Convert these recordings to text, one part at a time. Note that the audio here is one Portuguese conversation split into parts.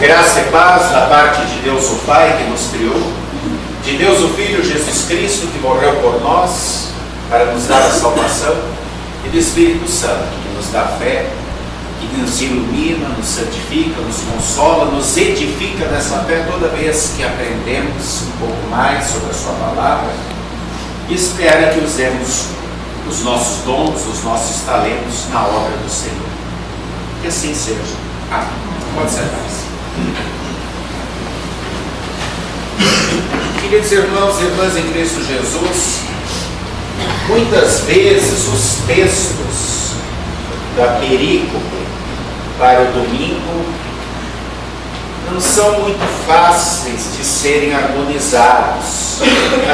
Graça e paz da parte de Deus o Pai que nos criou, de Deus o Filho Jesus Cristo que morreu por nós para nos dar a salvação, e do Espírito Santo que nos dá fé, que nos ilumina, nos santifica, nos consola, nos edifica nessa fé toda vez que aprendemos um pouco mais sobre a sua palavra e espera que usemos os nossos dons, os nossos talentos na obra do Senhor. Que assim seja. Amém. Pode sentar-se. Queridos irmãos e irmãs em Cristo Jesus, muitas vezes os textos da perícope para o domingo não são muito fáceis de serem harmonizados.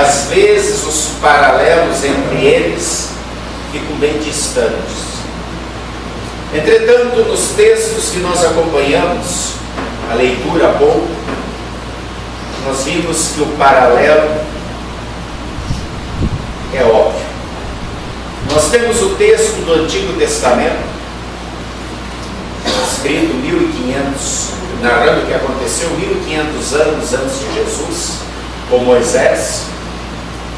Às vezes os paralelos entre eles ficam bem distantes. Entretanto, nos textos que nós acompanhamos, a leitura há pouco, nós vimos que o paralelo é óbvio. Nós temos o texto do Antigo Testamento, escrito 1500, narrando o que aconteceu 1500 anos antes de Jesus, com Moisés,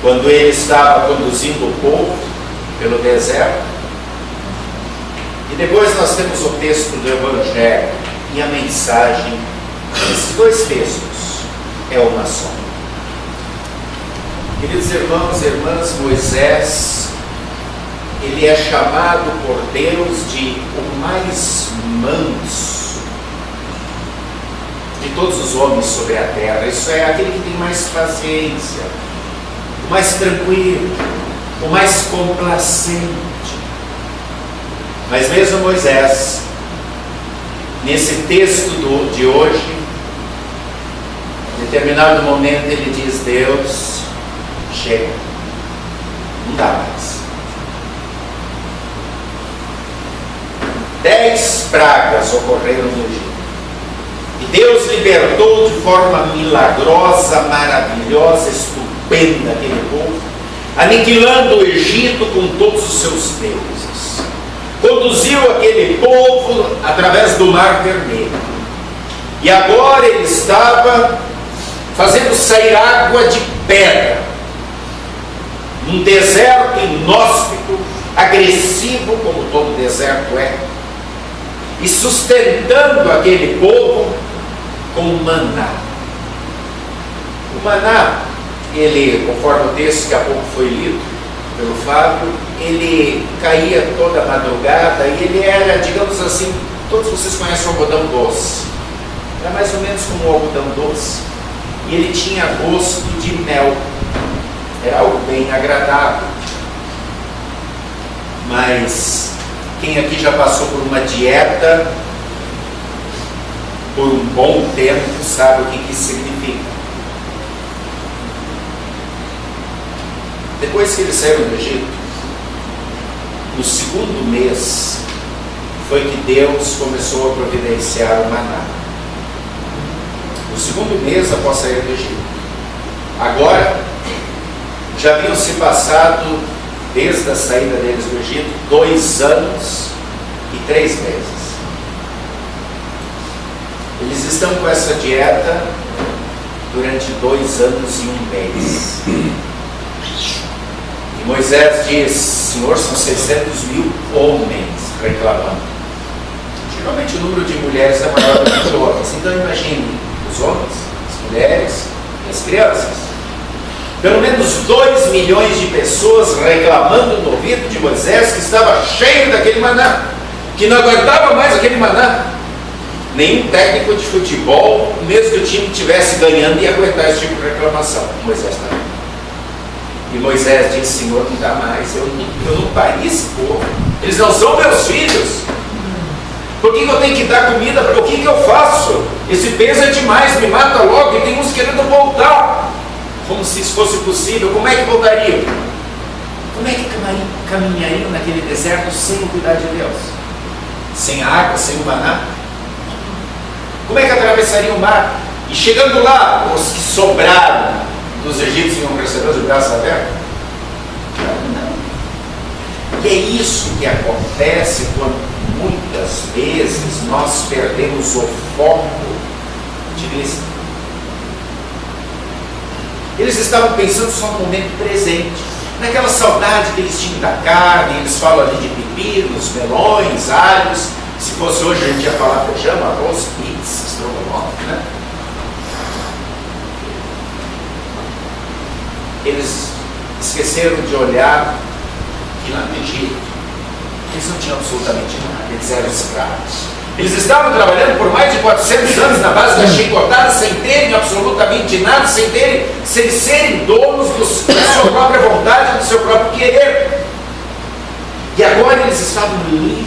quando ele estava conduzindo o povo pelo deserto. E depois nós temos o texto do Evangelho e a mensagem. Esses dois textos é uma só. Queridos irmãos e irmãs, Moisés, ele é chamado por Deus de o mais manso de todos os homens sobre a terra. Isso é aquele que tem mais paciência, o mais tranquilo, o mais complacente. Mas mesmo Moisés, nesse texto de hoje, em determinado momento ele diz: Deus, chega, não dá mais. 10 pragas ocorreram no Egito. E Deus libertou de forma milagrosa, maravilhosa, estupenda aquele povo, aniquilando o Egito com todos os seus deuses. Conduziu aquele povo através do Mar Vermelho. E agora ele estava fazendo sair água de pedra, num deserto inóspito, agressivo, como todo deserto é, e sustentando aquele povo com maná. O maná, ele, conforme o texto que há pouco foi lido pelo Fábio, ele caía toda madrugada e ele era, digamos assim, todos vocês conhecem o algodão doce. Era mais ou menos como o algodão doce. E ele tinha gosto de mel. Era algo bem agradável. Mas quem aqui já passou por uma dieta por um bom tempo sabe o que isso significa. Depois que eles saíram do Egito, no segundo mês foi que Deus começou a providenciar o maná. No segundo mês após sair do Egito. Agora, já haviam se passado, desde a saída deles do Egito, 2 anos e 3 meses. Eles estão com essa dieta durante 2 anos e 1 mês. E Moisés diz: Senhor, são 600 mil homens reclamando. Geralmente o número de mulheres é maior do que os homens. Então imagine os homens, as mulheres e as crianças. Pelo menos 2 milhões de pessoas reclamando no ouvido de Moisés, que estava cheio daquele maná, que não aguentava mais aquele maná. Nenhum técnico de futebol, mesmo que o time estivesse ganhando, ia aguentar esse tipo de reclamação. Moisés também. E Moisés disse: Senhor, não dá mais, eu não pari esse povo, eles não são meus filhos. Por que eu tenho que dar comida? O que eu faço? Esse peso é demais, me mata logo, e tem uns querendo voltar. Como se isso fosse possível. Como é que voltariam? Como é que caminhariam naquele deserto sem cuidar de Deus? Sem a água, sem o maná? Como é que atravessariam o mar? E chegando lá, os que sobraram dos egípcios iam receber de braços abertos? Não. E é isso que acontece quando muitas vezes nós perdemos o foco intimista. Eles estavam pensando só no momento presente, naquela saudade que eles tinham da carne. Eles falam ali de pepinos, melões, alhos. Se fosse hoje, a gente ia falar feijão, arroz, pizza, estrogonofe, né? Eles esqueceram de olhar que lá no Egito eles não tinham absolutamente nada, eles eram escravos. Eles estavam trabalhando por mais de 400 anos na base da chicotada, sem terem absolutamente nada, sem serem donos da sua própria vontade, do seu próprio querer. E agora eles estavam livres.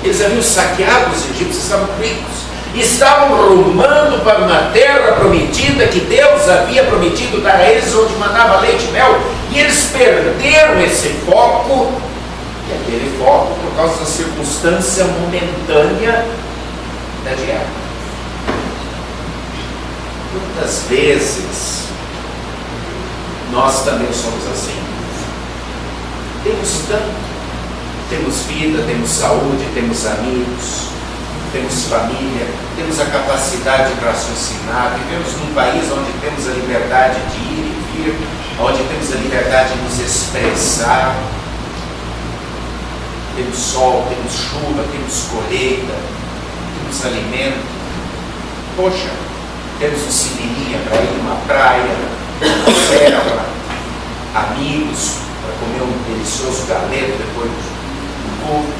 Eles haviam saqueado os egípcios, estavam ricos. E estavam rumando para uma terra prometida que Deus havia prometido dar a eles, onde mandava leite e mel. E eles perderam esse foco. E aquele foco por causa da circunstância momentânea da guerra. Quantas vezes nós também somos assim? Temos tanto, temos vida, temos saúde, temos amigos, temos família, temos a capacidade de raciocinar, vivemos num país onde temos a liberdade de ir e vir, onde temos a liberdade de nos expressar. Temos sol, temos chuva, temos colheita, temos alimento. Poxa, temos um cineminha para ir numa praia, uma serra, amigos, para comer um delicioso galeto depois do culto.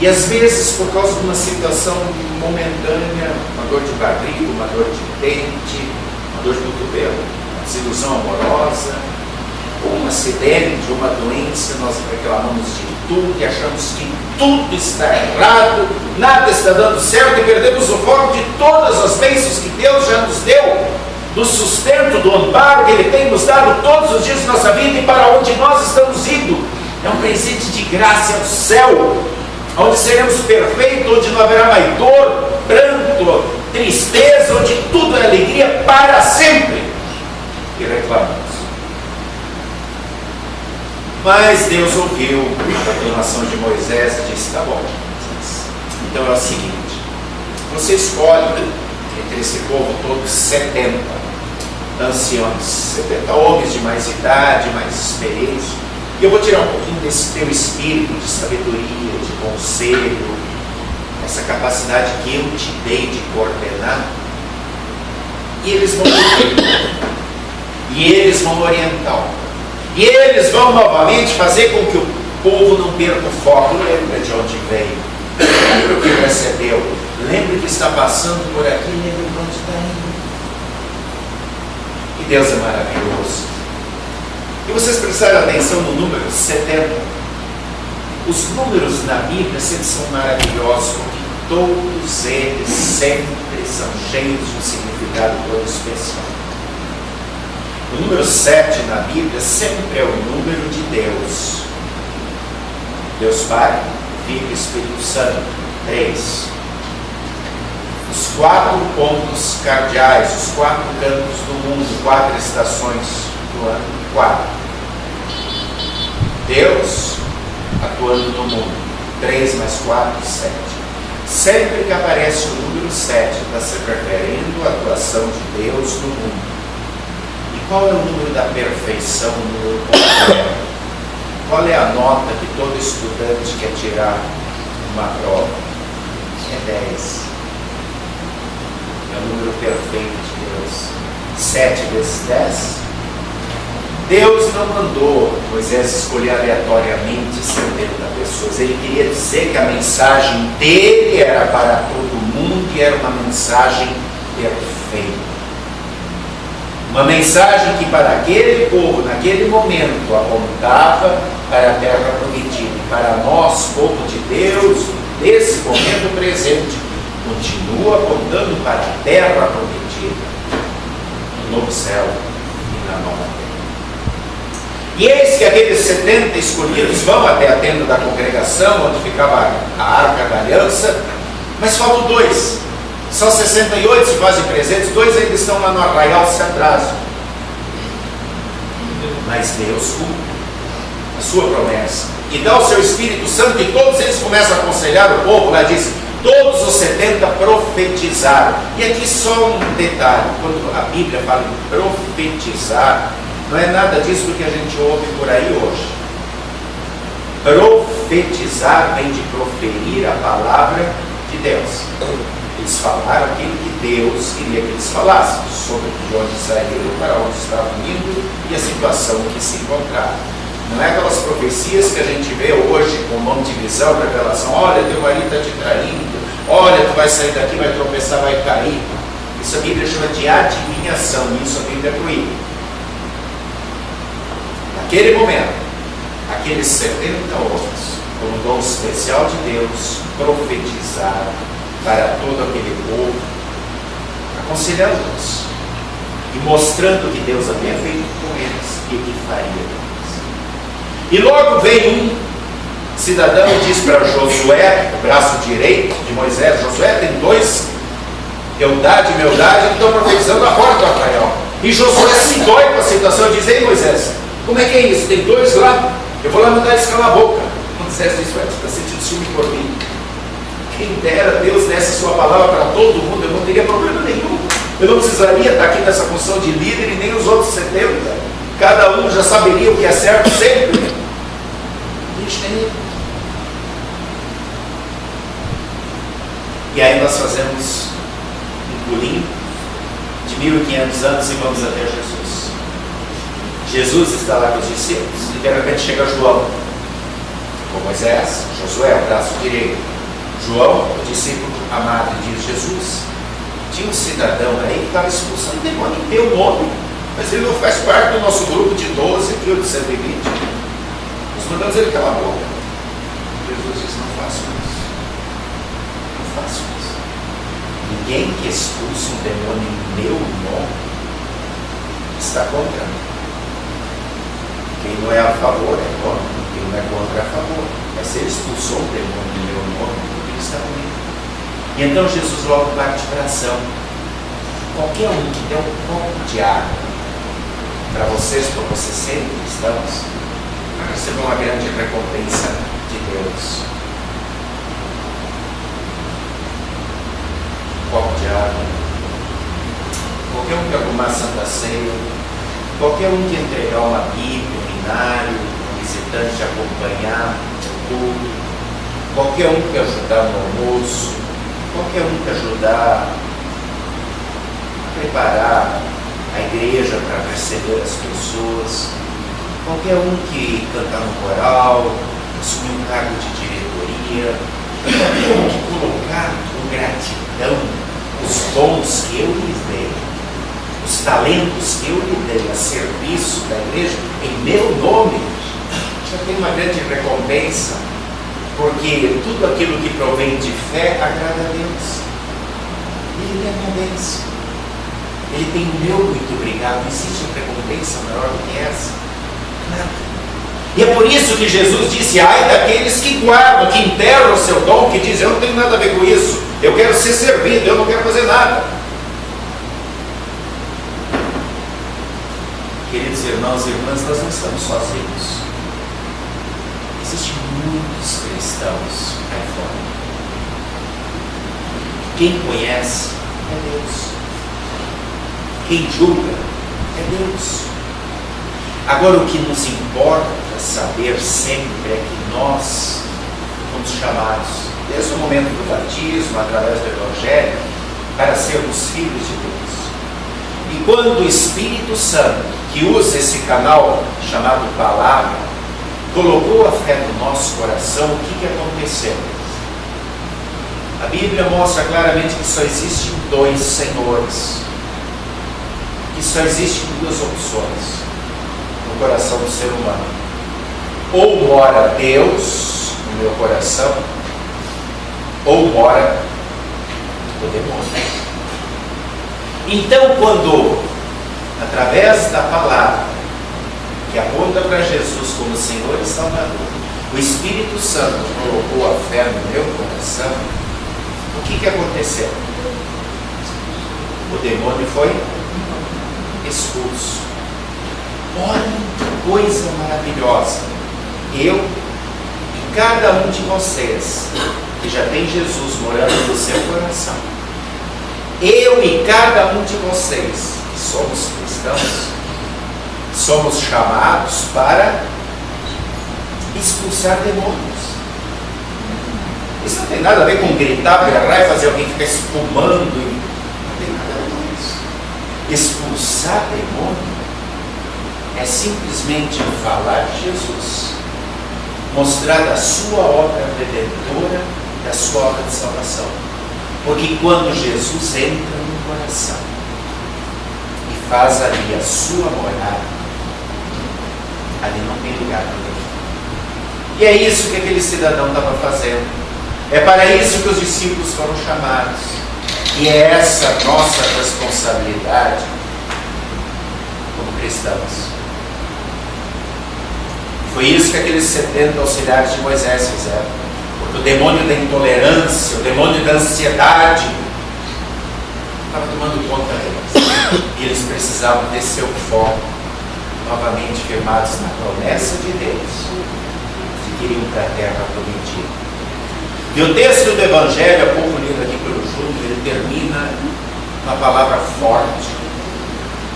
E às vezes, por causa de uma situação momentânea, uma dor de barriga, uma dor de dente, uma dor de cotovelo, uma desilusão amorosa, ou um acidente, uma doença, nós reclamamos de tudo e achamos que tudo está errado, nada está dando certo e perdemos o foco de todas as bênçãos que Deus já nos deu, do sustento, do amparo que Ele tem nos dado todos os dias de nossa vida e para onde nós estamos indo. É um presente de graça do céu, onde seremos perfeitos, onde não haverá mais dor, pranto, tristeza, onde tudo é alegria para sempre. E reclamamos. Mas Deus ouviu a reclamação de Moisés e disse: tá bom, então é o seguinte, você escolhe entre esse povo todo 70 anciãos, 70 homens de mais idade, mais experiência, e eu vou tirar um pouquinho desse teu espírito de sabedoria, de conselho, essa capacidade que eu te dei de coordenar, e eles vão orientar. E eles vão novamente fazer com que o povo não perca o foco. Lembra de onde veio, lembra o que recebeu, lembra que está passando por aqui, lembra de onde está indo. E Deus é maravilhoso. E vocês prestaram atenção no número 70? Os números na Bíblia sempre são maravilhosos, porque todos eles sempre são cheios de um significado todo especial. O número 7 na Bíblia sempre é o número de Deus. Deus Pai, Filho e Espírito Santo. 3. Os 4 pontos cardeais, os 4 cantos do mundo, 4 estações do ano. 4. Deus atuando no mundo. 3 mais 4, 7. Sempre que aparece o número 7, está se referindo à atuação de Deus no mundo. Qual é o número da perfeição, o número completo? Qual é a nota que todo estudante quer tirar uma prova? É 10. É o número perfeito de Deus. 7 vezes 10. Deus não mandou Moisés escolher aleatoriamente 70 pessoas. Ele queria dizer que a mensagem dele era para todo mundo e era uma mensagem perfeita. Uma mensagem que para aquele povo, naquele momento, apontava para a terra prometida. Para nós, povo de Deus, nesse momento presente, continua apontando para a terra prometida, no novo céu e na nova terra. E eis que aqueles 70 escolhidos vão até a tenda da congregação, onde ficava a arca da aliança, mas faltam 2. São 68 se fazem presentes, 2 ainda estão lá no arraial, se atrasam. Mas Deus cumpre a sua promessa e dá o seu Espírito Santo, e todos eles começam a aconselhar o povo. Lá diz: Todos os 70 profetizaram. E aqui só um detalhe: quando a Bíblia fala em profetizar, não é nada disso que a gente ouve por aí hoje. Profetizar vem de proferir a palavra de Deus. Eles falaram aquilo que Deus queria que eles falassem, sobre de onde saíram, para onde estavam indo e a situação em que se encontraram. Não é aquelas profecias que a gente vê hoje com mão de visão, revelação: olha, teu marido está te traindo, olha, tu vai sair daqui, vai tropeçar, vai cair. Isso a Bíblia chama de adivinhação, e isso a Bíblia proíbe. Naquele momento, aqueles 70 homens, como dom especial de Deus, profetizaram para todo aquele povo, aconselhando-os e mostrando que Deus havia feito com eles e que faria com eles. E logo veio um cidadão e disse para Josué, o braço direito de Moisés: Josué, tem dois, Eldade e Meldade, que estão profetizando a porta do arraial. E Josué se dói com a situação e diz: ei, Moisés, como é que é isso? Tem dois lá, eu vou lá mandar eles calar a boca. Moisés disse: você está sentindo ciúme por mim? Quem dera Deus desse a sua palavra para todo mundo, eu não teria problema nenhum. Eu não precisaria estar aqui nessa função de líder e nem os outros 70. Cada um já saberia o que é certo sempre. Deixa ele. E aí nós fazemos um pulinho de 1500 anos e vamos até Jesus. Jesus está lá com os discípulos e de repente chega João com Moisés, Josué, o braço direito. João, o discípulo amado, diz: Jesus, tinha um cidadão aí que estava expulsando demônio em teu nome, mas ele não faz parte do nosso grupo de 12 aqui, ou de 120. Nós mandamos ele calar a boca. Jesus disse: não faço isso. Não faço isso. Ninguém que expulsa um demônio em meu nome está contra mim. Quem não é a favor é contra, quem não é contra é a favor. Mas se ele expulsou um demônio em meu nome, ele está comigo. E então Jesus logo parte para a ação. Qualquer um que der um copo de água para vocês serem cristãos, vai receber uma grande recompensa de Deus. Um copo de água. Qualquer um que arrumar a Santa Ceia, qualquer um que entregar uma Bíblia, um binário, um visitante acompanhar o culto, qualquer um que ajudar no almoço, qualquer um que ajudar a preparar a igreja para receber as pessoas, qualquer um que cantar no coral, assumir um cargo de diretoria, qualquer um que colocar com gratidão os dons que eu lhes dei, os talentos que eu lhe dei a serviço da igreja, em meu nome, já tem uma grande recompensa, porque tudo aquilo que provém de fé agrada a Deus. Ele é minha bênção. Ele tem o meu muito obrigado. Existe recompensa maior do que essa? Nada. E é por isso que Jesus disse: ai daqueles que guardam, que enterram o seu dom, que dizem: eu não tenho nada a ver com isso, eu quero ser servido, eu não quero fazer nada. Queridos irmãos e irmãs, nós não estamos sozinhos. Existem muitos cristãos aí fora. Quem conhece é Deus. Quem julga é Deus. Agora, o que nos importa saber sempre é que nós fomos chamados, desde o momento do batismo, através do Evangelho, para sermos filhos de Deus. E quando o Espírito Santo, que usa esse canal chamado Palavra, colocou a fé no nosso coração, o que aconteceu? A Bíblia mostra claramente que só existem dois senhores, que só existem duas opções no coração do ser humano: ou mora Deus no meu coração, ou mora o demônio. Então, quando, através da palavra, que aponta para Jesus como Senhor e Salvador, o Espírito Santo colocou a fé no meu coração, o que aconteceu? O demônio foi expulso. Olha que coisa maravilhosa! Eu e cada um de vocês que já tem Jesus morando no seu coração, eu e cada um de vocês, que somos cristãos, somos chamados para expulsar demônios. Isso não tem nada a ver com gritar, berrar e fazer alguém ficar espumando. Não tem nada a ver com isso. Expulsar demônio é simplesmente falar de Jesus, mostrar da sua obra redentora, da sua obra de salvação. Porque quando Jesus entra no coração e faz ali a sua morada, ali não tem lugar para ele. E é isso que aquele cidadão estava fazendo. É para isso que os discípulos foram chamados. E é essa a nossa responsabilidade como cristãos. Foi isso que aqueles 70 auxiliares de Moisés fizeram. Porque o demônio da intolerância, o demônio da ansiedade estava tomando conta deles. E eles precisavam ter seu foco novamente firmados na promessa de Deus, que iriam para a terra prometida. E o texto do Evangelho, há pouco lido aqui pelo Júnior, ele termina uma palavra forte,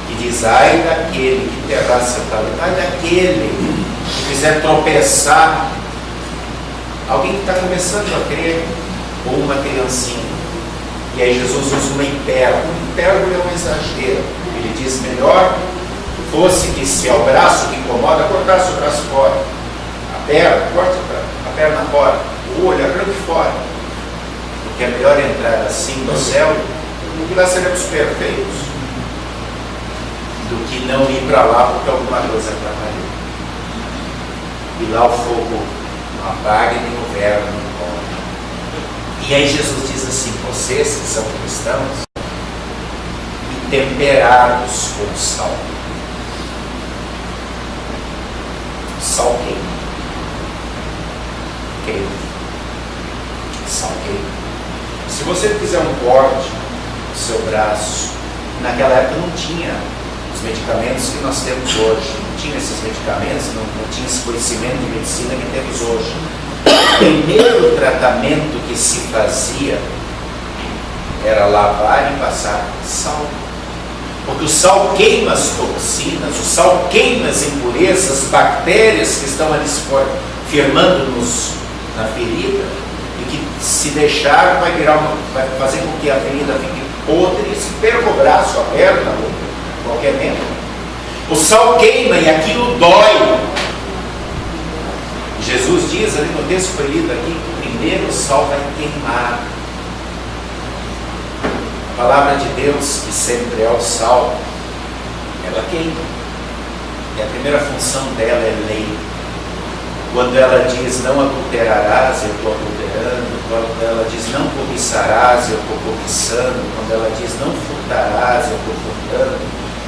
que diz: ai daquele que enterrar seu talento, ai daquele que fizer tropeçar alguém que está começando a crer, ou uma criancinha. E aí Jesus usa uma hipérbole. Hipérbole é um exagero. Ele diz: melhor fosse que, se é o braço que incomoda, cortasse o braço fora, a perna, corta a perna fora, o olho, arranque fora, porque é melhor entrar assim no céu, porque lá seremos perfeitos, do que não ir para lá porque alguma coisa atrapalhou. E lá o fogo não apaga e nem o verme não come. E aí Jesus diz assim: vocês que são cristãos, e temperados com sal. Sal queima. Queima. Sal queima. Se você fizer um corte no seu braço, naquela época não tinha os medicamentos que nós temos hoje. Não tinha esses medicamentos, não tinha esse conhecimento de medicina que temos hoje. O primeiro tratamento que se fazia era lavar e passar sal. Porque o sal queima as toxinas, o sal queima as impurezas, as bactérias que estão ali se firmando-nos na ferida, e que, se deixar, vai fazer com que a ferida fique podre e se perca o braço, a perna, ou qualquer membro. O sal queima e aquilo dói. Jesus diz ali no texto que foi lido aqui que primeiro o sal vai queimar. A palavra de Deus, que sempre é o sal, ela queima. E a primeira função dela é lei. Quando ela diz não adulterarás, eu estou adulterando. Quando ela diz não cobiçarás, eu estou cobiçando. Quando ela diz não furtarás, eu estou furtando.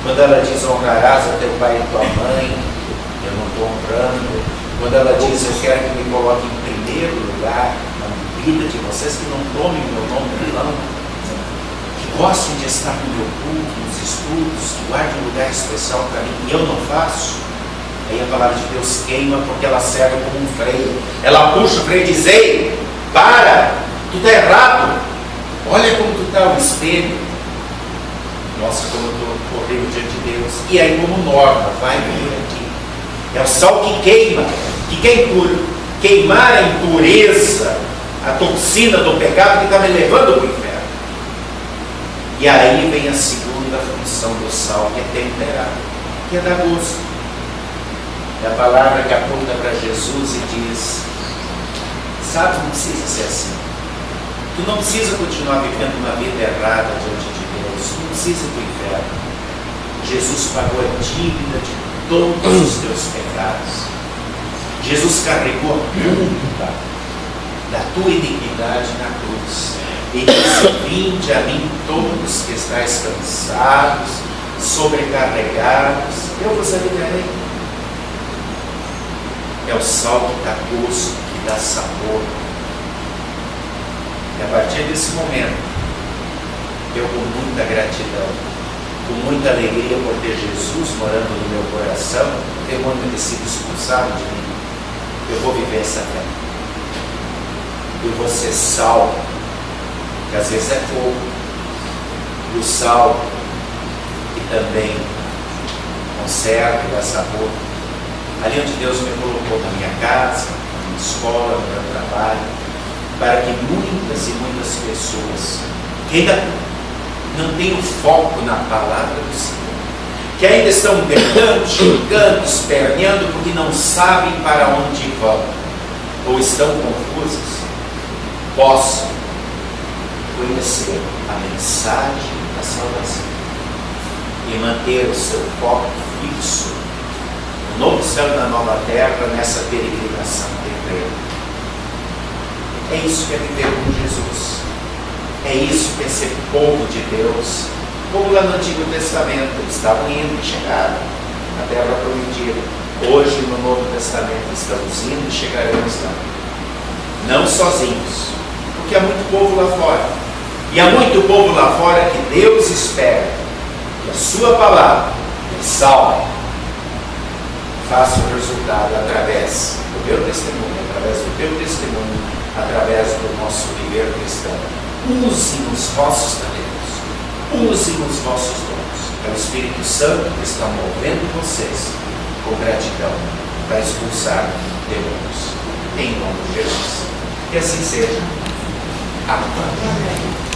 Quando ela diz honrarás a teu pai e tua mãe, eu não estou honrando. Quando ela diz eu quero que me coloque em primeiro lugar na vida de vocês, que não tomem o meu nome em vão, que gostem de estar no meu culto, nos estudos, que guardem um lugar especial para mim, e eu não faço, aí a palavra de Deus queima, porque ela serve como um freio. Ela puxa o freio e diz: ei, para, tu está errado, olha como tu está, o espelho. Nossa, como eu estou horrível diante de Deus. E aí, como norma, vai vir aqui. É o sal que queima, que quer queimar a impureza, a toxina do pecado que está me levando para o inferno. E aí vem a segunda função do sal, que é temperar, que é dar gosto. É a palavra que aponta para Jesus e diz: sabe, não precisa ser assim. Tu não precisa continuar vivendo uma vida errada diante de Deus. Tu não precisa ir para o inferno. Jesus pagou a dívida de todos os teus pecados. Jesus carregou a culpa da tua iniquidade na cruz. E disse: vinde a mim todos que estáis cansados, sobrecarregados, eu vos aliviarei. É o sal que dá gosto, que dá sabor. E a partir desse momento, eu, com muita gratidão, com muita alegria por ter Jesus morando no meu coração, o demônio ter sido expulsado de mim, eu vou viver essa fé. por você sal, que às vezes é fogo, e o sal que também conserva e dá sabor. Ali onde Deus me colocou, na minha casa, na minha escola, no meu trabalho, para que muitas e muitas pessoas que ainda não têm o foco na palavra do Senhor, que ainda estão berrando, xingando, esperneando, porque não sabem para onde vão, ou estão confusas, possam conhecer a mensagem da salvação e manter o seu foco fixo no novo céu e na nova terra, nessa peregrinação terrena. É isso que é viver com Jesus. É isso que é ser povo de Deus. Como lá no Antigo Testamento, eles estavam indo e chegaram na terra prometida. Hoje, no Novo Testamento, estamos indo e chegaremos lá. Não sozinhos, porque há muito povo lá fora. E há muito povo lá fora que Deus espera que a sua palavra, que salve, faça o resultado através do meu testemunho, através do teu testemunho, através do nosso viver cristão. Usem os vossos talentos, usem os vossos dons. É o Espírito Santo que está movendo vocês com gratidão para expulsar demônios. Em nome de Jesus. Que assim seja. Amém.